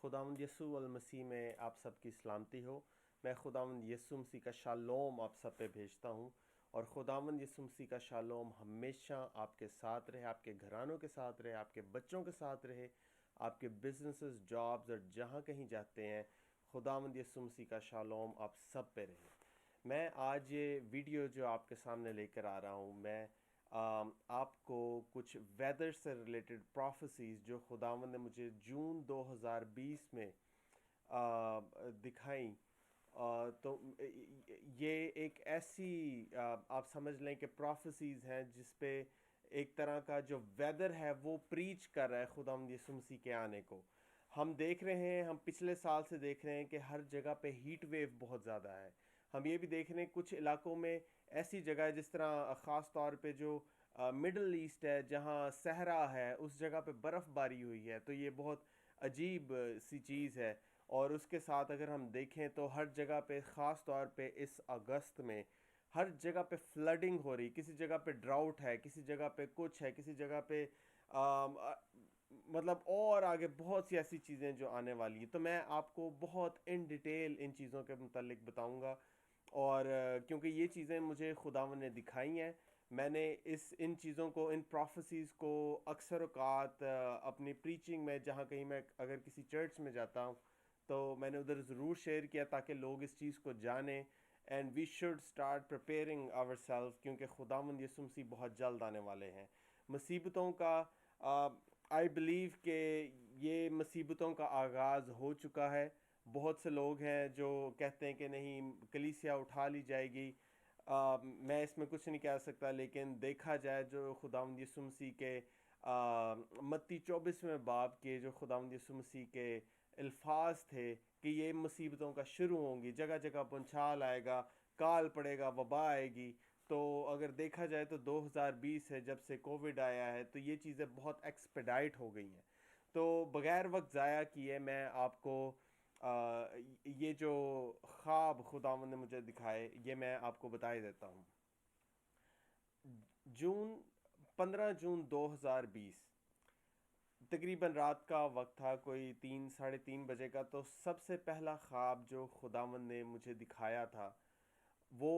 खुदावंद यसू अल मसीह में आप सबकी सलामती हो। मैं खुदावंद यसू मसीह का शालोम आप सब पे भेजता हूँ और खुदावंद यसू मसीह का शालोम हमेशा आपके साथ रहे, आपके घरानों के साथ रहे, आपके बच्चों के साथ रहे, आपके बिजनेसेस, जॉब्स और जहाँ कहीं जाते हैं, खुदावंद यसू मसीह का शालोम आप सब पे रहे। मैं आज ये वीडियो जो आपके सामने लेकर आ रहा हूँ, मैं आपको कुछ वेदर से रिलेटेड प्रोफेसीज जो खुदावंद ने मुझे जून 2020 में दिखाई। तो ये एक ऐसी आप समझ लें कि प्रोफेसीज हैं जिस पे एक तरह का जो वेदर है वो प्रीच कर रहा है खुदावंद यीशु मसीह के आने को। हम देख रहे हैं, हम पिछले साल से देख रहे हैं कि हर जगह पे हीट वेव बहुत ज़्यादा है। हम ये भी देख रहे हैं कुछ इलाकों में ऐसी जगह है, जिस तरह ख़ास तौर पे जो मिडल ईस्ट है, जहाँ सहरा है, उस जगह पे बर्फ़बारी हुई है। तो ये बहुत अजीब सी चीज़ है। और उसके साथ अगर हम देखें तो हर जगह पे ख़ास तौर पे इस अगस्त में हर जगह पे फ्लडिंग हो रही, किसी जगह पे ड्राउट है, किसी जगह पे कुछ है, किसी जगह पे मतलब और आगे बहुत सी ऐसी चीज़ें जो आने वाली हैं। तो मैं आपको बहुत इन डिटेल इन चीज़ों के मुतालिक बताऊंगा। और क्योंकि ये चीज़ें मुझे खुदावन ने दिखाई हैं, मैंने इन चीज़ों को, इन प्रोफेसीज़ को अक्सर औक़ात अपनी प्रीचिंग में, जहाँ कहीं मैं अगर किसी चर्च में जाता हूँ तो मैंने उधर ज़रूर शेयर किया ताकि लोग इस चीज़ को जानें। And we should start preparing our self, क्योंकि खुदावंद यीशु मसीह बहुत जल्द आने वाले हैं। मुसीबतों का आई बिलीव कि ये मुसीबतों का आगाज़ हो चुका है। बहुत से लोग हैं जो कहते हैं कि नहीं, कलीसिया उठा ली जाएगी। मैं इसमें कुछ नहीं कह सकता, लेकिन देखा जाए जो खुदावंद यीशु मसीह के मत्ती 24वें बाब के जो खुदावंद यीशु मसीह के अल्फाज थे कि ये मुसीबतों का शुरू होंगी, जगह जगह पुंछाल आएगा, काल पड़ेगा, वबा आएगी। तो अगर देखा जाए तो 2020 है जब से कोविड आया है, तो ये चीज़ें बहुत एक्सपेडाइट हो गई हैं। तो बग़ैर वक्त ज़ाया किए मैं आपको ये जो ख्वाब खुदावंद ने मुझे दिखाए ये मैं आपको बता ही देता हूँ। जून 15 जून 2020 तकरीबन रात का वक्त था, कोई 3 साढ़े 3 बजे का। तो सबसे पहला ख्वाब जो खुदावंद ने मुझे दिखाया था वो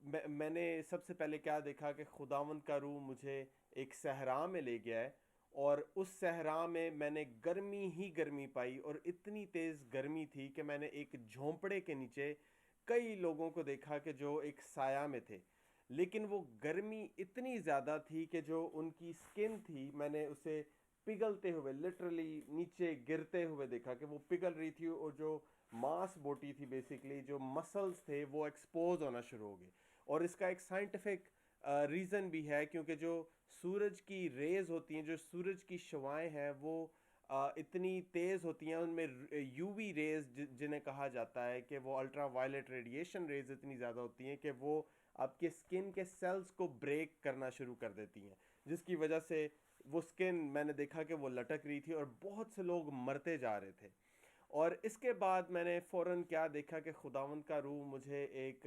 मैंने सबसे पहले क्या देखा कि खुदावंद का रूह मुझे एक सहरा में ले गया है। और उस सहरा में मैंने गर्मी ही गर्मी पाई, और इतनी तेज़ गर्मी थी कि मैंने एक झोंपड़े के नीचे कई लोगों को देखा कि जो एक साया में थे। लेकिन वो गर्मी इतनी ज़्यादा थी कि जो उनकी स्किन थी, मैंने उसे पिघलते हुए, लिटरली नीचे गिरते हुए देखा कि वो पिघल रही थी। और जो मांस बोटी थी, बेसिकली जो मसल्स थे, वो एक्सपोज होना शुरू हो गए। और इसका एक साइंटिफिक रीज़न भी है, क्योंकि जो सूरज की रेज होती हैं, जो सूरज की शवाएं हैं, वो इतनी तेज़ होती हैं, उनमें यूवी रेज जिन्हें कहा जाता है कि वो अल्ट्रा वायलेट रेडिएशन रेज इतनी ज़्यादा होती हैं कि वो आपके स्किन के सेल्स को ब्रेक करना शुरू कर देती हैं, जिसकी वजह से वो स्किन, मैंने देखा कि वो लटक रही थी और बहुत से लोग मरते जा रहे थे। और इसके बाद मैंने फ़ौरन क्या देखा कि खुदावंद का रूह मुझे एक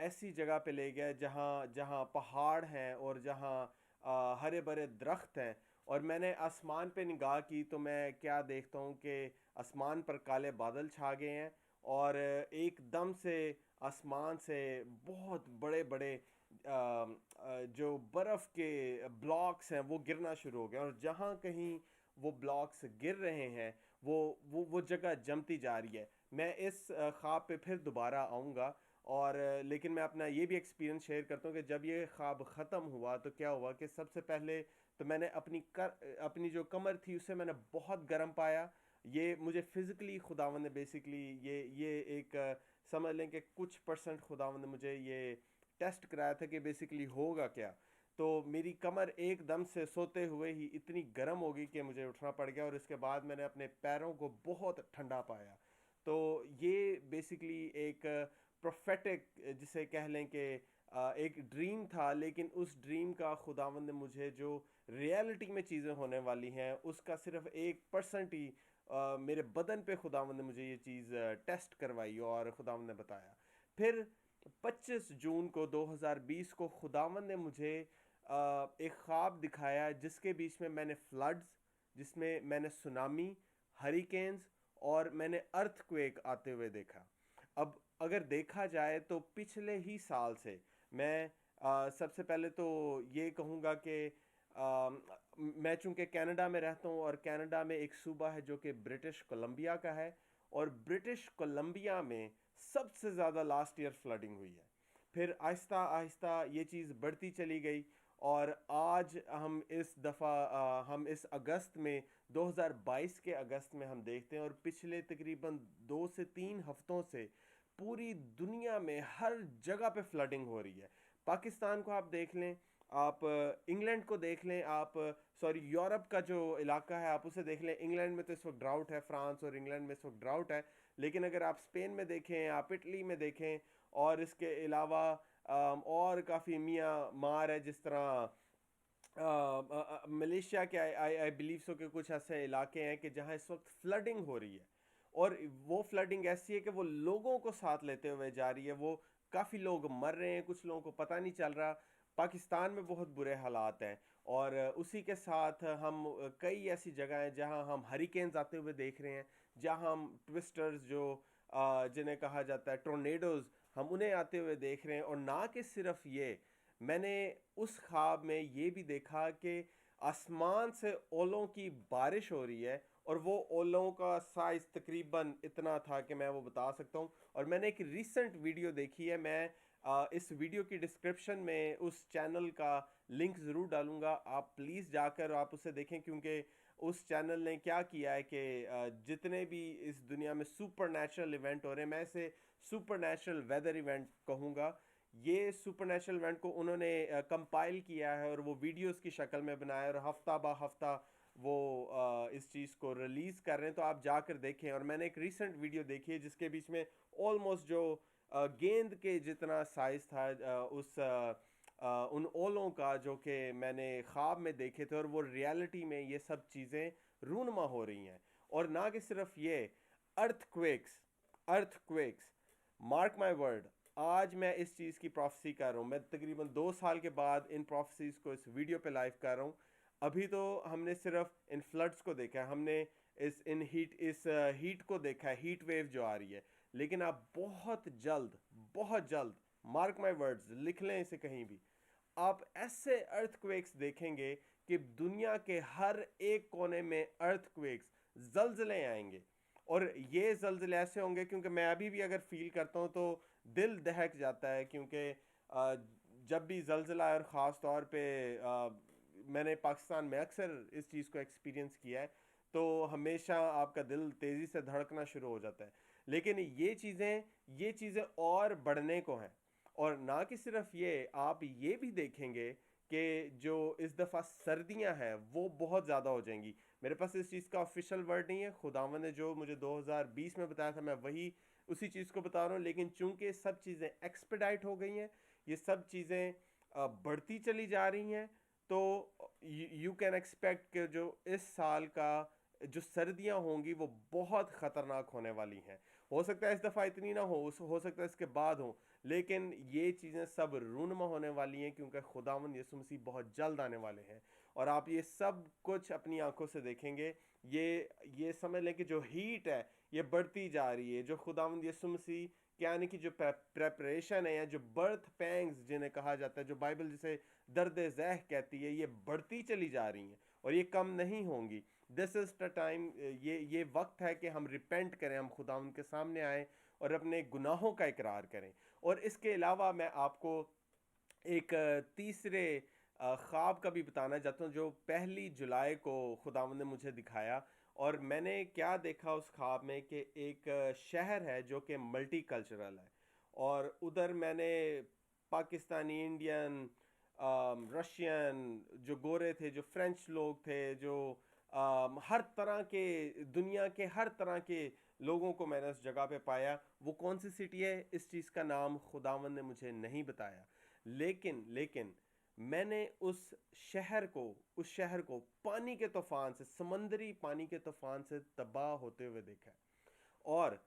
ऐसी जगह पे ले गया जहाँ जहाँ पहाड़ हैं और जहाँ हरे भरे दरख्त हैं। और मैंने आसमान पे निगाह की तो मैं क्या देखता हूँ कि आसमान पर काले बादल छा गए हैं, और एकदम से आसमान से बहुत बड़े बड़े जो बर्फ़ के ब्लॉक्स हैं वो गिरना शुरू हो गए। और जहाँ कहीं वो ब्लॉक्स गिर रहे हैं, वो जगह जमती जा रही है। मैं इस ख्वाब पे फिर दोबारा आऊँगा। और लेकिन मैं अपना ये भी एक्सपीरियंस शेयर करता हूँ कि जब ये ख्वाब ख़त्म हुआ तो क्या हुआ कि सबसे पहले तो मैंने अपनी जो कमर थी उसे मैंने बहुत गर्म पाया। ये मुझे फ़िज़िकली खुदावंद ने बेसिकली ये एक समझ लें कि कुछ परसेंट खुदावंद ने मुझे ये टेस्ट कराया था कि बेसिकली होगा क्या। तो मेरी कमर एकदम से सोते हुए ही इतनी गर्म हो गई कि मुझे उठना पड़ गया, और इसके बाद मैंने अपने पैरों को बहुत ठंडा पाया। तो ये बेसिकली एक प्रोफेटिक, जिसे कह लें कि एक ड्रीम था, लेकिन उस ड्रीम का खुदावंद ने मुझे जो रियलिटी में चीज़ें होने वाली हैं उसका सिर्फ 1% ही मेरे बदन पे खुदावंद ने मुझे ये चीज़ टेस्ट करवाई और खुदावंद ने बताया। फिर 25 जून को 2020 को खुदावंद ने मुझे एक ख्वाब दिखाया जिसके बीच में मैंने फ्लड्स, जिसमें मैंने सुनामी, हरिकेन्स और मैंने अर्थक्वेक आते हुए देखा। अब अगर देखा जाए तो पिछले ही साल से मैं सबसे पहले तो ये कहूँगा कि मैं चूँकि कनाडा में रहता हूँ और कनाडा में एक सूबा है जो कि ब्रिटिश कोलंबिया का है, और ब्रिटिश कोलंबिया में सबसे ज़्यादा लास्ट ईयर फ्लडिंग हुई है। फिर आहिस्ता आहिस्ता ये चीज़ बढ़ती चली गई, और आज हम इस दफ़ा हम इस अगस्त में 2022 के अगस्त में हम देखते हैं, और पिछले तकरीबन 2 से 3 हफ्तों से पूरी दुनिया में हर जगह पे फ्लडिंग हो रही है। पाकिस्तान को आप देख लें, आप इंग्लैंड को देख लें, आप सॉरी यूरोप का जो इलाका है आप उसे देख लें। इंग्लैंड में तो इस वक्त ड्राउट है, फ्रांस और इंग्लैंड में इस वक्त ड्राउट है, लेकिन अगर आप स्पेन में देखें, आप इटली में देखें, और इसके अलावा और काफ़ी मियाँ मार है, जिस तरह मलेशिया के आई आई बिलीव सो के कुछ ऐसे इलाके हैं कि जहाँ इस वक्त फ्लडिंग हो रही है। और वो फ्लडिंग ऐसी है कि वो लोगों को साथ लेते हुए जा रही है। वो काफ़ी लोग मर रहे हैं, कुछ लोगों को पता नहीं चल रहा। पाकिस्तान में बहुत बुरे हालात हैं, और उसी के साथ हम कई ऐसी जगह हैं जहाँ हम हरिकेन्स आते हुए देख रहे हैं, जहाँ हम ट्विस्टर्स जो जिन्हें कहा जाता है टोर्नेडोज़, हम उन्हें आते हुए देख रहे हैं। और ना कि सिर्फ ये, मैंने उस ख्वाब में ये भी देखा कि आसमान से ओलों की बारिश हो रही है, और वो ओलों का साइज़ तकरीबन इतना था कि मैं वो बता सकता हूँ। और मैंने एक रीसेंट वीडियो देखी है, मैं इस वीडियो की डिस्क्रिप्शन में उस चैनल का लिंक ज़रूर डालूंगा, आप प्लीज़ जाकर आप उसे देखें, क्योंकि उस चैनल ने क्या किया है कि जितने भी इस दुनिया में सुपर नेचुरल इवेंट हो रहे हैं, मैं इसे सुपर नेचुरल वेदर इवेंट कहूँगा, ये सुपर नेचुरल इवेंट को उन्होंने कंपाइल किया है और वो वीडियोस की शक्ल में बनाया, और हफ्ता बा हफ्ता वो इस चीज़ को रिलीज़ कर रहे हैं। तो आप जाकर देखें। और मैंने एक रीसेंट वीडियो देखी है जिसके बीच में ऑलमोस्ट जो गेंद के जितना साइज़ था उन ओलों का, जो कि मैंने ख्वाब में देखे थे, और वो रियलिटी में ये सब चीज़ें रूनमा हो रही हैं। और ना कि सिर्फ ये, earthquakes, earthquakes, mark my word, आज मैं इस चीज़ की प्रोफेसी कर रहा हूँ। मैं तकरीबन 2 साल के बाद इन प्रोफेसीज को इस वीडियो पे लाइव कर रहा हूँ। अभी तो हमने सिर्फ इन फ्लड्स को देखा है, हमने इस हीट को देखा है, हीट वेव जो आ रही है। लेकिन आप बहुत जल्द, मार्क माय वर्ड्स, लिख लें इसे कहीं भी, आप ऐसे अर्थक्वेक्स देखेंगे कि दुनिया के हर एक कोने में अर्थक्वेक्स, जल्जले आएंगे। और ये जल्जले ऐसे होंगे, क्योंकि मैं अभी भी अगर फील करता हूँ तो दिल दहक जाता है, क्योंकि जब भी जल्जला है, और ख़ास तौर पे मैंने पाकिस्तान में अक्सर इस चीज़ को एक्सपीरियंस किया है, तो हमेशा आपका दिल तेज़ी से धड़कना शुरू हो जाता है। लेकिन ये चीज़ें और बढ़ने को हैं। और ना कि सिर्फ ये, आप ये भी देखेंगे कि जो इस दफ़ा सर्दियां हैं वो बहुत ज़्यादा हो जाएंगी। मेरे पास इस चीज़ का ऑफिशियल वर्ड नहीं है, खुदावन ने जो मुझे 2020 में बताया था मैं वही उसी चीज़ को बता रहा हूँ। लेकिन चूंकि सब चीज़ें एक्सपेडाइट हो गई हैं, ये सब चीज़ें बढ़ती चली जा रही हैं, तो यू कैन एक्सपेक्ट कि जो इस साल का जो सर्दियां होंगी वो बहुत ख़तरनाक होने वाली हैं। हो सकता है इस दफ़ा इतनी ना हो सकता है इसके बाद हो, लेकिन ये चीज़ें सब रूनमा होने वाली हैं, क्योंकि खुदावंद यीशु मसीह बहुत जल्द आने वाले हैं। और आप ये सब कुछ अपनी आंखों से देखेंगे। ये समझ लें कि जो हीट है ये बढ़ती जा रही है। जो खुदावंद यीशु मसीह के आने की जो प्रेपरेशन है, या जो बर्थ पैंग्स जिन्हें कहा जाता है, जो बाइबल जिसे दर्द ज़ह कहती है, ये बढ़ती चली जा रही हैं और ये कम नहीं होंगी। दिस इज़ द टाइम, ये वक्त है कि हम रिपेंट करें, हम खुदावंद के सामने आएँ और अपने गुनाहों का इकरार करें। और इसके अलावा मैं आपको एक तीसरे ख्वाब का भी बताना चाहता हूँ, जो 1 जुलाई को खुदावंद ने मुझे दिखाया। और मैंने क्या देखा उस ख्वाब में कि एक शहर है जो कि मल्टी कल्चरल है, और उधर मैंने पाकिस्तानी, इंडियन, रशियन, जो गोरे थे, जो फ्रेंच लोग थे, जो हर तरह के, दुनिया के हर तरह के लोगों को मैंने उस जगह पे पाया। वो कौन सी सिटी है, इस चीज़ का नाम खुदावंद ने मुझे नहीं बताया, लेकिन मैंने उस शहर को पानी के तूफान से, समंदरी पानी के तूफान से तबाह होते हुए देखा है। और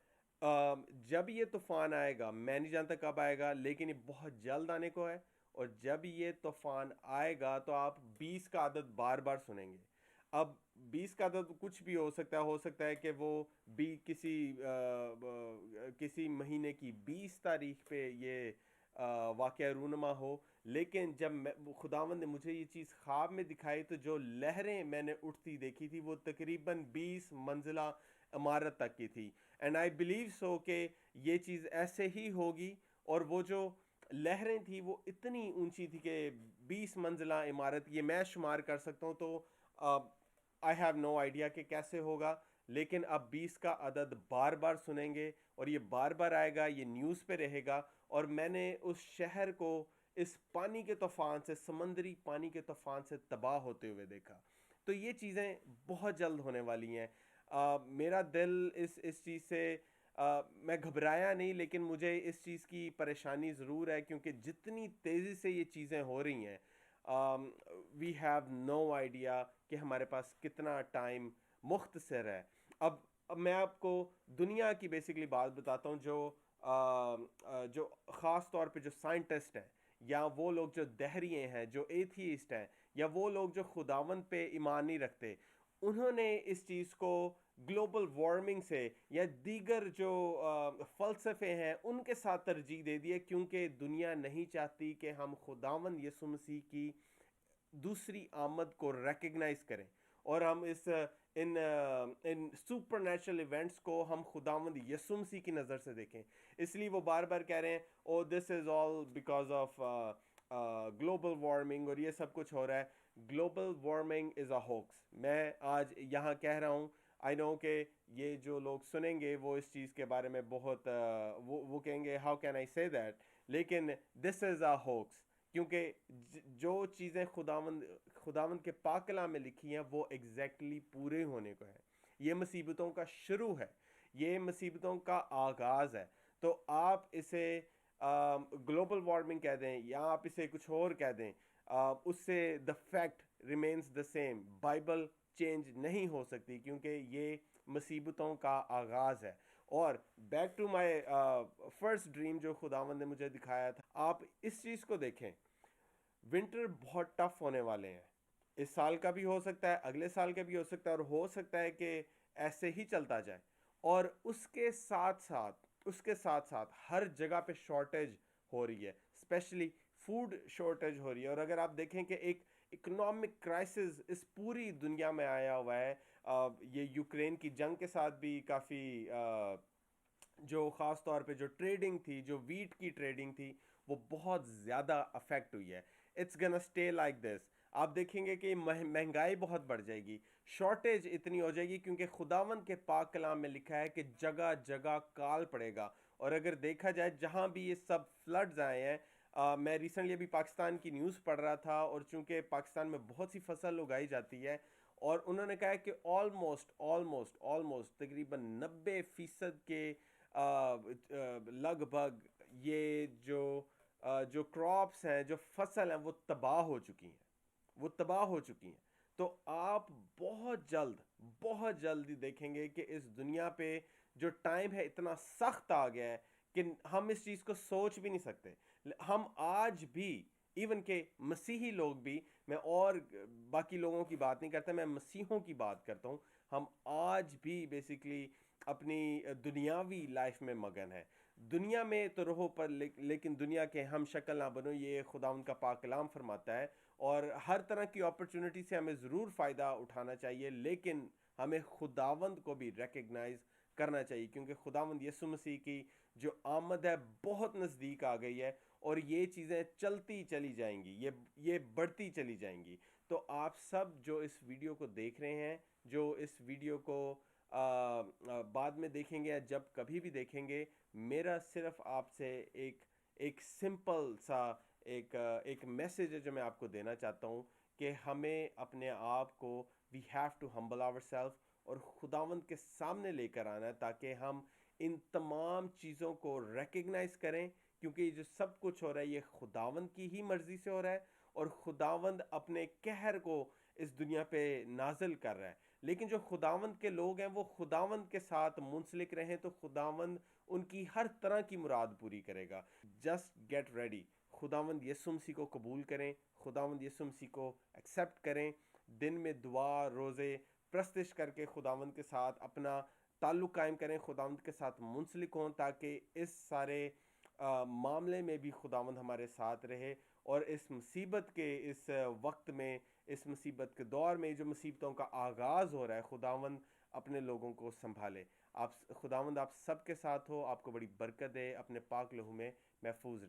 जब ये तूफान आएगा, मैं नहीं जानता कब आएगा, लेकिन ये बहुत जल्द आने को है। और जब ये तूफान आएगा तो आप 20 का आदद बार बार सुनेंगे। अब 20 का तो कुछ भी हो सकता है कि वो बी किसी किसी महीने की 20 तारीख पे ये वाक़या रूनुमा हो। लेकिन जब खुदावंद ने मुझे ये चीज़ ख्वाब में दिखाई तो जो लहरें मैंने उठती देखी थी वो तकरीबन 20 मंजिला इमारत तक की थी। एंड आई बिलीव सो कि ये चीज़ ऐसे ही होगी। और वो जो लहरें थी वो इतनी ऊंची थी कि 20 मंजिला इमारत, ये मैं शुमार कर सकता हूँ। तो आई हैव नो आइडिया कि कैसे होगा। लेकिन अब 20 का अदद बार बार सुनेंगे और ये बार बार आएगा, ये न्यूज़ पे रहेगा। और मैंने उस शहर को इस पानी के तूफान से, समंदरी पानी के तूफान से तबाह होते हुए देखा। तो ये चीज़ें बहुत जल्द होने वाली हैं। मेरा दिल इस चीज़ से मैं घबराया नहीं, लेकिन मुझे इस चीज़ की परेशानी ज़रूर है क्योंकि जितनी तेज़ी से ये चीज़ें हो रही हैं, वी हैव नो आइडिया कि हमारे पास कितना टाइम मुख्तसर है। अब मैं आपको दुनिया की बेसिकली बात बताता हूँ। जो ख़ास तौर पे जो साइंटिस्ट हैं, या वो लोग जो दहरिए हैं, जो एथीइस्ट हैं, या वो लोग जो खुदावंद पे ईमान नहीं रखते, उन्होंने इस चीज़ को ग्लोबल वार्मिंग से या दीगर जो फ़लसफ़े हैं उनके साथ तरजीह दे दी है, क्योंकि दुनिया नहीं चाहती कि हम खुदावंद यीशु मसीह की दूसरी आमद को रिकग्नाइज करें। और हम इन सुपर नेचुरल इवेंट्स को हम खुदावंद यीशु मसीह की नज़र से देखें। इसलिए वो बार बार कह रहे हैं, oh this is all because of global warming और ये सब कुछ हो रहा है। Global warming is a hoax. मैं आज यहाँ कह रहा हूँ, आई नो कि ये जो लोग सुनेंगे वो इस चीज़ के बारे में बहुत वो कहेंगे how can I say that, लेकिन दिस इज़ अ होक्स। क्योंकि जो चीज़ें खुदावंद के पाक कलाम में लिखी हैं वो एग्जैक्टली पूरे होने को है। ये मुसीबतों का शुरू है, ये मुसीबतों का आगाज़ है। तो आप इसे ग्लोबल वार्मिंग कह दें या आप इसे कुछ और कह दें, उससे the fact remains the same. Bible change नहीं हो सकती क्योंकि ये मुसीबतों का आगाज़ है। और back to my first dream जो खुदावंद ने मुझे दिखाया था, आप इस चीज़ को देखें। विंटर बहुत टफ होने वाले हैं। इस साल का भी हो सकता है, अगले साल का भी हो सकता है, और हो सकता है कि ऐसे ही चलता जाए। और उसके साथ साथ हर जगह पे शॉर्टेज हो रही है, स्पेशली फूड शॉर्टेज हो रही है। और अगर आप देखें कि एक इकोनॉमिक क्राइसिस इस पूरी दुनिया में आया हुआ है। ये यूक्रेन की जंग के साथ भी काफ़ी जो ख़ास तौर पे जो ट्रेडिंग थी, जो वीट की ट्रेडिंग थी, वो बहुत ज़्यादा अफेक्ट हुई है। इट्स गना स्टे लाइक दिस। आप देखेंगे कि महंगाई बहुत बढ़ जाएगी, शॉर्टेज इतनी हो जाएगी, क्योंकि खुदावंद के पाक कलाम में लिखा है कि जगह जगह काल पड़ेगा। और अगर देखा जाए जहाँ भी ये सब फ्लड्स आए हैं, मैं रिसेंटली अभी पाकिस्तान की न्यूज़ पढ़ रहा था, और चूंकि पाकिस्तान में बहुत सी फसल उगाई जाती है, और उन्होंने कहा है कि ऑलमोस्ट ऑलमोस्ट ऑलमोस्ट तकरीबन 90% के लगभग ये जो क्रॉप्स हैं, जो फसल हैं, वो तबाह हो चुकी हैं, वो तबाह हो चुकी हैं। तो आप बहुत जल्द ही देखेंगे कि इस दुनिया पे जो टाइम है इतना सख्त आ गया है कि हम इस चीज़ को सोच भी नहीं सकते। हम आज भी, इवन के मसीही लोग भी, मैं और बाकी लोगों की बात नहीं करता, मैं मसीहों की बात करता हूँ, हम आज भी बेसिकली अपनी दुनियावी लाइफ में मगन है। दुनिया में तो रहो पर लेकिन दुनिया के हम शक्ल ना बनो, ये खुदा उनका पाक कलाम फरमाता है। और हर तरह की अपॉर्चुनिटी से हमें ज़रूर फ़ायदा उठाना चाहिए, लेकिन हमें खुदावंद को भी रिकग्नाइज करना चाहिए, क्योंकि खुदावंद यीशु मसीह की जो आमद है बहुत नज़दीक आ गई है। और ये चीज़ें चलती चली जाएंगी, ये बढ़ती चली जाएंगी। तो आप सब जो इस वीडियो को देख रहे हैं, जो इस वीडियो को बाद में देखेंगे या जब कभी भी देखेंगे, मेरा सिर्फ आपसे एक एक सिंपल सा एक मैसेज है जो मैं आपको देना चाहता हूँ कि हमें अपने आप को, we have to humble ourself और खुदावंद के सामने लेकर आना है, ताकि हम इन तमाम चीज़ों को रिकग्नाइज करें। क्योंकि ये जो सब कुछ हो रहा है ये खुदावंद की ही मर्ज़ी से हो रहा है, और खुदावंद अपने कहर को इस दुनिया पे नाजिल कर रहा है। लेकिन जो खुदावंद के लोग हैं वो खुदावंद के साथ मुंसलिक रहें, तो खुदावंद उनकी हर तरह की मुराद पूरी करेगा। Just get ready. खुदावंद यीशु मसीह को कबूल करें, खुदावंद यीशु मसीह को एक्सेप्ट करें। दिन में दुआ, रोज़े, प्रस्तिश करके खुदावंद के साथ अपना ताल्लुक़ कायम करें, खुदावंद के साथ मुंसलिक हों, ताकि इस सारे मामले में भी खुदावंद हमारे साथ रहे और इस मुसीबत के इस वक्त में, इस मुसीबत के दौर में जो मुसीबतों का आगाज़ हो रहा है, खुदावंद अपने लोगों को संभाले। आप खुदावंद आप सबके साथ हो, आपको बड़ी बरकत दे, अपने पाक लहू में महफूज